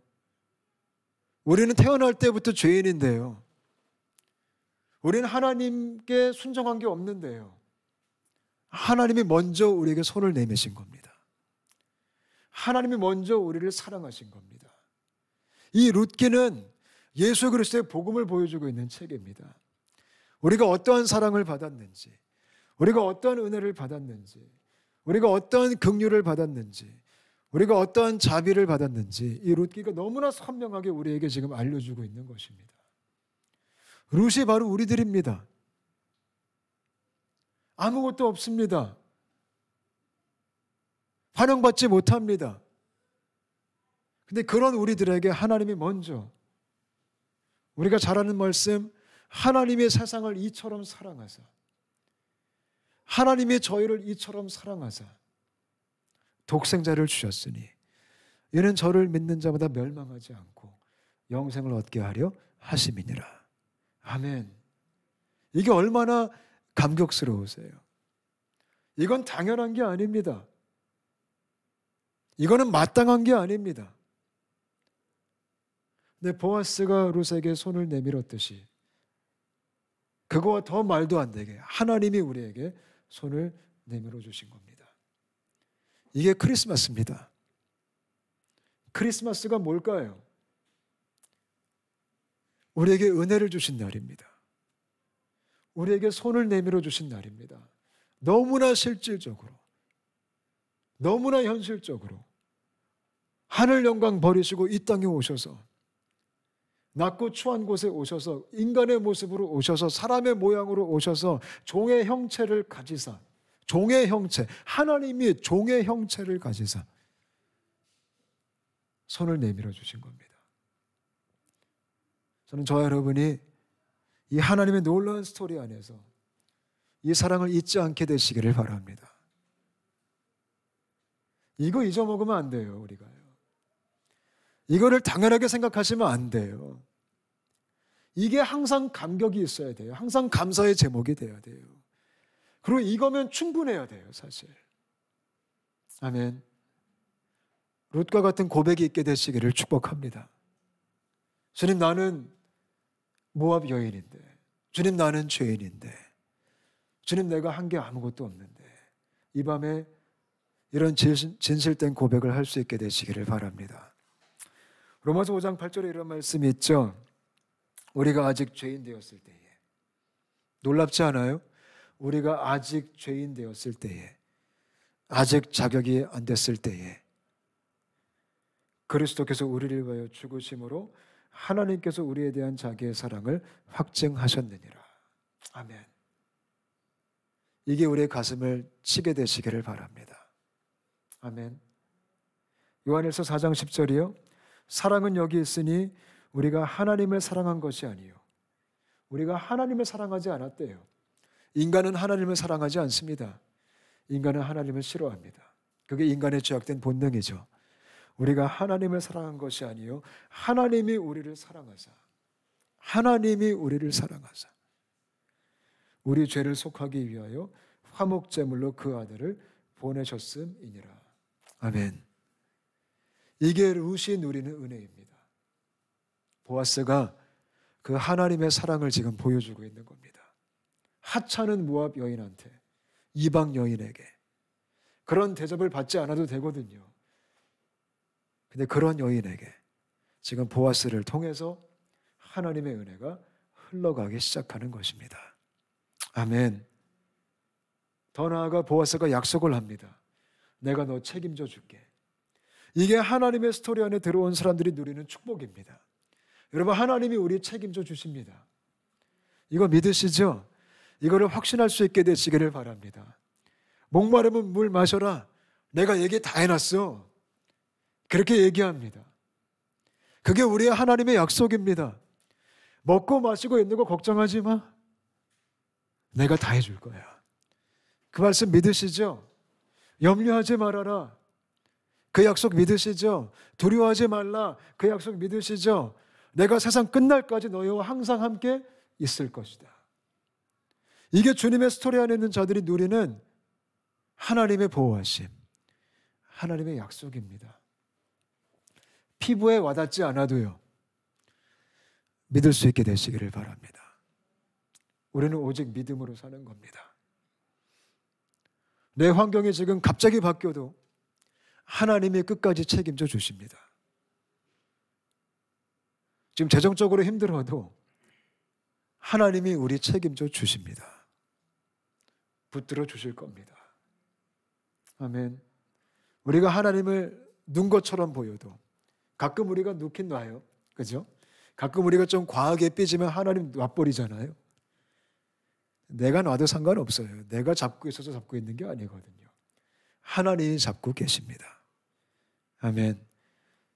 우리는 태어날 때부터 죄인인데요. 우리는 하나님께 순종한 게 없는데요. 하나님이 먼저 우리에게 손을 내미신 겁니다. 하나님이 먼저 우리를 사랑하신 겁니다. 이 룻기는 예수 그리스도의 복음을 보여주고 있는 책입니다. 우리가 어떠한 사랑을 받았는지, 우리가 어떠한 은혜를 받았는지, 우리가 어떠한 긍휼을 받았는지, 우리가 어떠한 자비를 받았는지 이 룻기가 너무나 선명하게 우리에게 지금 알려주고 있는 것입니다. 룻이 바로 우리들입니다. 아무것도 없습니다. 환영받지 못합니다. 근데 그런 우리들에게 하나님이 먼저, 우리가 잘 아는 말씀, 하나님의 세상을 이처럼 사랑하사, 하나님의 저희를 이처럼 사랑하사 독생자를 주셨으니 이는 저를 믿는 자마다 멸망하지 않고 영생을 얻게 하려 하심이니라. 아멘. 이게 얼마나 감격스러우세요. 이건 당연한 게 아닙니다. 이거는 마땅한 게 아닙니다. 근데 보아스가 룻에게 손을 내밀었듯이 그거와 더 말도 안 되게 하나님이 우리에게 손을 내밀어 주신 겁니다. 이게 크리스마스입니다. 크리스마스가 뭘까요? 우리에게 은혜를 주신 날입니다. 우리에게 손을 내밀어 주신 날입니다. 너무나 실질적으로, 너무나 현실적으로 하늘 영광 버리시고 이 땅에 오셔서, 낮고 추한 곳에 오셔서 인간의 모습으로 오셔서 사람의 모양으로 오셔서 종의 형체를 가지사, 종의 형체, 하나님이 종의 형체를 가지사 손을 내밀어 주신 겁니다. 저는 저와 여러분이 이 하나님의 놀라운 스토리 안에서 이 사랑을 잊지 않게 되시기를 바랍니다. 이거 잊어먹으면 안 돼요, 우리가요. 이거를 당연하게 생각하시면 안 돼요. 이게 항상 감격이 있어야 돼요. 항상 감사의 제목이 돼야 돼요. 그리고 이거면 충분해야 돼요, 사실. 아멘. 룻과 같은 고백이 있게 되시기를 축복합니다. 주님, 나는 모압 여인인데, 주님, 나는 죄인인데, 주님, 내가 한 게 아무것도 없는데, 이 밤에 이런 진실된 고백을 할 수 있게 되시기를 바랍니다. 로마서 5장 8절에 이런 말씀이 있죠. 우리가 아직 죄인 되었을 때에, 놀랍지 않아요? 우리가 아직 죄인 되었을 때에, 아직 자격이 안 됐을 때에 그리스도께서 우리를 위하여 죽으심으로 하나님께서 우리에 대한 자기의 사랑을 확증하셨느니라. 아멘. 이게 우리의 가슴을 치게 되시기를 바랍니다. 아멘. 요한일서 4장 10절이요. 사랑은 여기 있으니 우리가 하나님을 사랑한 것이 아니요, 우리가 하나님을 사랑하지 않았대요. 인간은 하나님을 사랑하지 않습니다. 인간은 하나님을 싫어합니다. 그게 인간의 죄악된 본능이죠. 우리가 하나님을 사랑한 것이 아니요, 하나님이 우리를 사랑하사, 하나님이 우리를 사랑하사 우리 죄를 속하기 위하여 화목제물로 그 아들을 보내셨음이니라. 아멘. 이게 룻이 누리는 은혜입니다. 보아스가 그 하나님의 사랑을 지금 보여주고 있는 겁니다. 하찮은 모압 여인한테, 이방 여인에게 그런 대접을 받지 않아도 되거든요. 근데 그런 여인에게 지금 보아스를 통해서 하나님의 은혜가 흘러가기 시작하는 것입니다. 아멘. 더 나아가 보아스가 약속을 합니다. 내가 너 책임져 줄게. 이게 하나님의 스토리 안에 들어온 사람들이 누리는 축복입니다. 여러분, 하나님이 우리 책임져 주십니다. 이거 믿으시죠? 이거를 확신할 수 있게 되시기를 바랍니다. 목마르면 물 마셔라. 내가 얘기 다 해놨어. 그렇게 얘기합니다. 그게 우리의 하나님의 약속입니다. 먹고 마시고 있는 거 걱정하지 마. 내가 다 해줄 거야. 그 말씀 믿으시죠? 염려하지 말아라. 그 약속 믿으시죠? 두려워하지 말라. 그 약속 믿으시죠? 내가 세상 끝날까지 너희와 항상 함께 있을 것이다. 이게 주님의 스토리 안에 있는 자들이 누리는 하나님의 보호하심, 하나님의 약속입니다. 피부에 와닿지 않아도요, 믿을 수 있게 되시기를 바랍니다. 우리는 오직 믿음으로 사는 겁니다. 내 환경이 지금 갑자기 바뀌어도 하나님이 끝까지 책임져 주십니다. 지금 재정적으로 힘들어도 하나님이 우리 책임져 주십니다. 붙들어 주실 겁니다. 아멘. 우리가 하나님을 눈 것처럼 보여도 가끔 우리가 눕긴 놔요. 그죠? 가끔 우리가 좀 과하게 삐지면 하나님 놔버리잖아요. 내가 놔도 상관없어요. 내가 잡고 있어서 잡고 있는 게 아니거든요. 하나님이 잡고 계십니다. 아멘.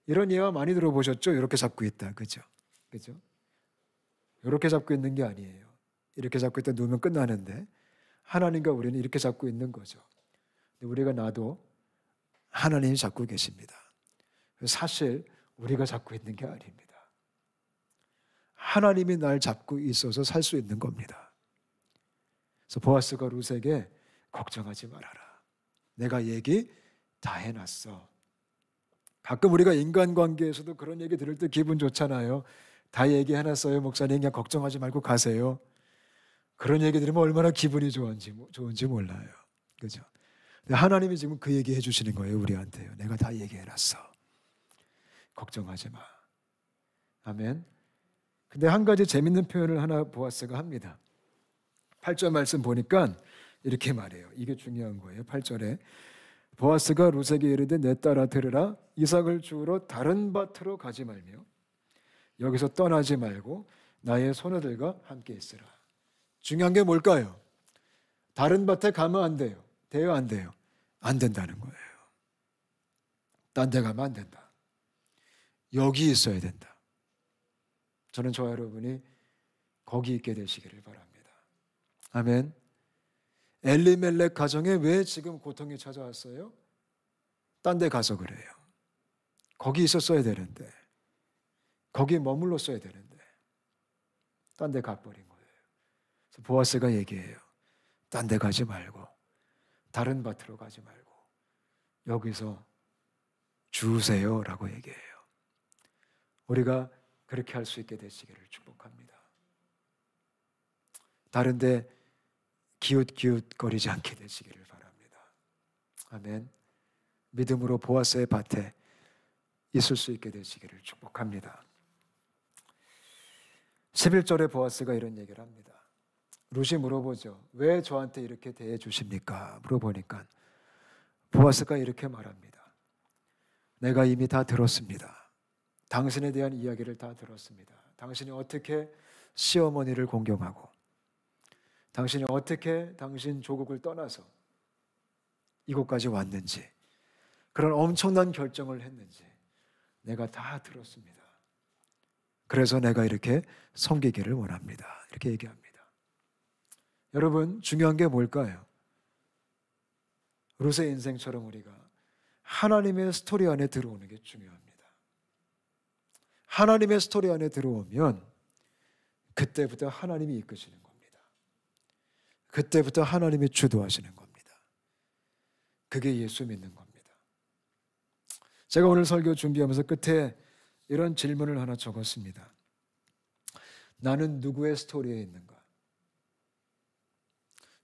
이런 예화 많이 들어보셨죠? 이렇게 잡고 있다. 그죠? 그죠? 이렇게 잡고 있는 게 아니에요. 이렇게 잡고 있다 누우면 끝나는데 하나님과 우리는 이렇게 잡고 있는 거죠. 근데 우리가 놔도 하나님이 잡고 계십니다. 사실 우리가 잡고 있는 게 아닙니다. 하나님이 날 잡고 있어서 살 수 있는 겁니다. 그래서 보아스가 룻에게 걱정하지 말아라. 내가 얘기 다 해놨어. 가끔 우리가 인간관계에서도 그런 얘기 들을 때 기분 좋잖아요. 다 얘기해놨어요. 목사님 그냥 걱정하지 말고 가세요. 그런 얘기 들으면 얼마나 기분이 좋은지 몰라요. 그죠? 근데 하나님이 지금 그 얘기 해주시는 거예요. 우리한테요. 내가 다 얘기해놨어. 걱정하지 마. 아멘. 근데 한 가지 재밌는 표현을 하나 보아스가 합니다. 8절 말씀 보니까 이렇게 말해요. 이게 중요한 거예요. 8절에 보아스가 룻에게 이르되 내 딸아 들으라. 이삭을 주우러 다른 밭으로 가지 말며 여기서 떠나지 말고 나의 손아들과 함께 있으라. 중요한 게 뭘까요? 다른 밭에 가면 안 돼요. 돼요, 안 돼요? 안 된다는 거예요. 딴 데 가면 안 된다. 여기 있어야 된다. 저는 저와 여러분이 거기 있게 되시기를 바랍니다. 아멘. 엘리멜렉 가정에 왜 지금 고통이 찾아왔어요? 딴 데 가서 그래요. 거기 있었어야 되는데, 거기 머물렀어야 되는데 딴 데 가버린 거예요. 그래서 보아스가 얘기해요. 딴 데 가지 말고 다른 밭으로 가지 말고 여기서 주우세요 라고 얘기해요. 우리가 그렇게 할 수 있게 되시기를 축복합니다. 다른 데 기웃기웃거리지 않게 되시기를 바랍니다. 아멘. 믿음으로 보아스의 밭에 있을 수 있게 되시기를 축복합니다. 11절에 보아스가 이런 얘기를 합니다. 룻이 물어보죠. 왜 저한테 이렇게 대해 주십니까? 물어보니까 보아스가 이렇게 말합니다. 내가 이미 다 들었습니다. 당신에 대한 이야기를 다 들었습니다. 당신이 어떻게 시어머니를 공경하고 당신이 어떻게 당신 조국을 떠나서 이곳까지 왔는지 그런 엄청난 결정을 했는지 내가 다 들었습니다. 그래서 내가 이렇게 섬기기를 원합니다. 이렇게 얘기합니다. 여러분 중요한 게 뭘까요? 룻의 인생처럼 우리가 하나님의 스토리 안에 들어오는 게 중요합니다. 하나님의 스토리 안에 들어오면 그때부터 하나님이 이끄시는 겁니다. 그때부터 하나님이 주도하시는 겁니다. 그게 예수 믿는 겁니다. 제가 오늘 설교 준비하면서 끝에 이런 질문을 하나 적었습니다. 나는 누구의 스토리에 있는가?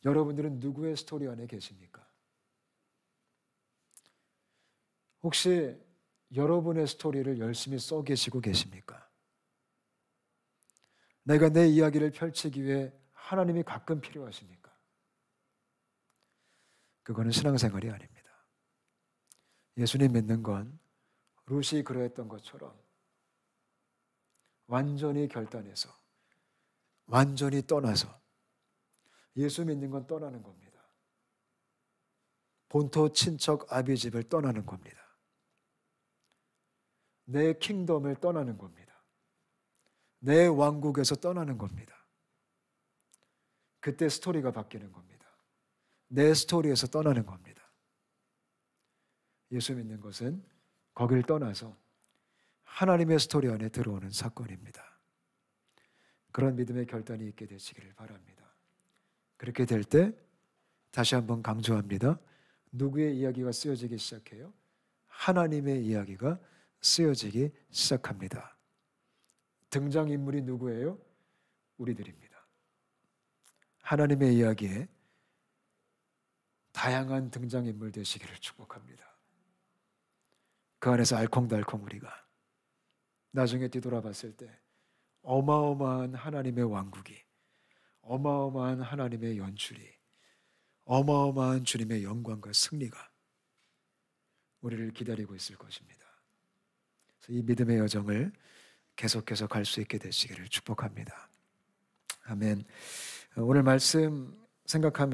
여러분들은 누구의 스토리 안에 계십니까? 혹시 여러분의 스토리를 열심히 써 계시고 계십니까? 내가 내 이야기를 펼치기 위해 하나님이 가끔 필요하십니까? 그거는 신앙생활이 아닙니다. 예수님 믿는 건 룻이 그러했던 것처럼 완전히 결단해서 완전히 떠나서 예수 믿는 건 떠나는 겁니다. 본토 친척 아비 집을 떠나는 겁니다. 내 킹덤을 떠나는 겁니다. 내 왕국에서 떠나는 겁니다. 그때 스토리가 바뀌는 겁니다. 내 스토리에서 떠나는 겁니다. 예수 믿는 것은 거길 떠나서 하나님의 스토리 안에 들어오는 사건입니다. 그런 믿음의 결단이 있게 되시기를 바랍니다. 그렇게 될 때 다시 한번 강조합니다. 누구의 이야기가 쓰여지기 시작해요? 하나님의 이야기가 쓰여지기 시작합니다. 등장인물이 누구예요? 우리들입니다. 하나님의 이야기에 다양한 등장인물 되시기를 축복합니다. 그 안에서 알콩달콩 우리가 나중에 뒤돌아봤을 때 어마어마한 하나님의 왕국이, 어마어마한 하나님의 연출이, 어마어마한 주님의 영광과 승리가 우리를 기다리고 있을 것입니다. 그래서 이 믿음의 여정을 계속해서 갈 수 있게 되시기를 축복합니다. 아멘. 오늘 말씀 생각하면서